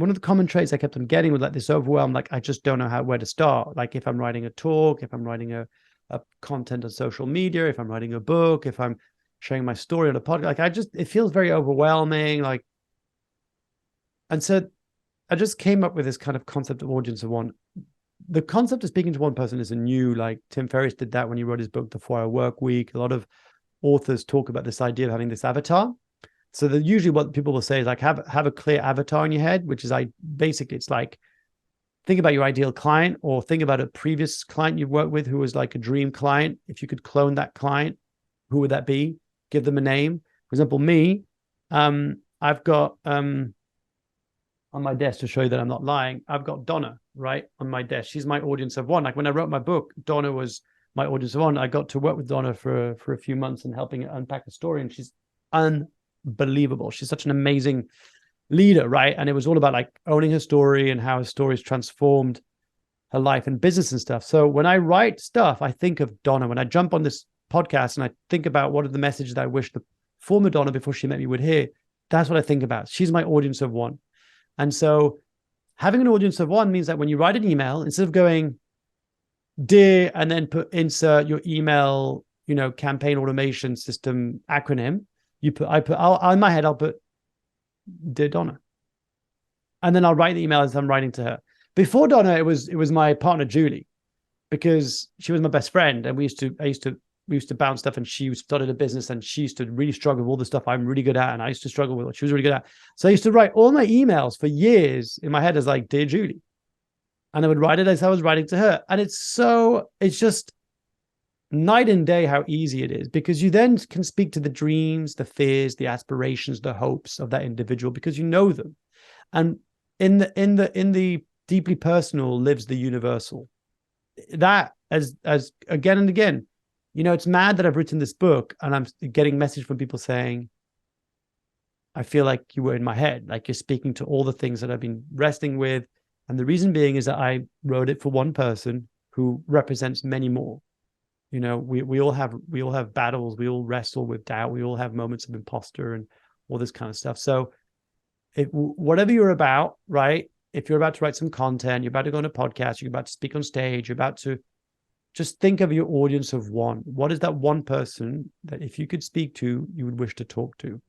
one of the common traits I kept on getting was like this overwhelm, like I just don't know where to start. Like if I'm writing a talk, if I'm writing a content on social media, if I'm writing a book, if I'm sharing my story on a podcast, like it feels very overwhelming. Like, and so I just came up with this kind of concept of audience of one. The concept of speaking to one person is a new, like Tim Ferriss did that when he wrote his book, The 4 Hour Work Week. A lot of authors talk about this idea of having this avatar. So usually what people will say is like, have a clear avatar in your head, which is basically it's like, think about your ideal client or think about a previous client you've worked with who was like a dream client. If you could clone that client, who would that be? Give them a name. For example, me, I've got, on my desk to show you that I'm not lying, I've got Donna, right, on my desk. She's my audience of one. Like when I wrote my book, Donna was my audience of one. I got to work with Donna for a few months and helping her unpack the story. And she's unbelievable. She's such an amazing leader, right? And it was all about like owning her story and how her story's transformed her life and business and stuff. So when I write stuff, I think of Donna. When I jump on this podcast and I think about what are the messages that I wish the former Donna before she met me would hear, that's what I think about. She's my audience of one. And so having an audience of one means that when you write an email, instead of going, dear, and then insert your email, campaign automation system acronym, in my head, I'll put dear Donna. And then I'll write the email as I'm writing to her. Before Donna, it was my partner, Julie, because she was my best friend. And we used to bounce stuff, and she started a business and she used to really struggle with all the stuff I'm really good at. And I used to struggle with what she was really good at. So I used to write all my emails for years in my head as like, dear Julie. And I would write it as I was writing to her. And it's just night and day how easy it is, because you then can speak to the dreams, the fears, the aspirations, the hopes of that individual because you know them. And in the deeply personal lives the universal. That as again and again, it's mad that I've written this book and I'm getting messages from people saying, I feel like you were in my head, like you're speaking to all the things that I've been wrestling with. And the reason being is that I wrote it for one person who represents many more. We all have battles. We all wrestle with doubt. We all have moments of imposter and all this kind of stuff. So whatever you're about, right? If you're about to write some content, you're about to go on a podcast, you're about to speak on stage, you're about to just think of your audience of one. What is that one person that if you could speak to, you would wish to talk to?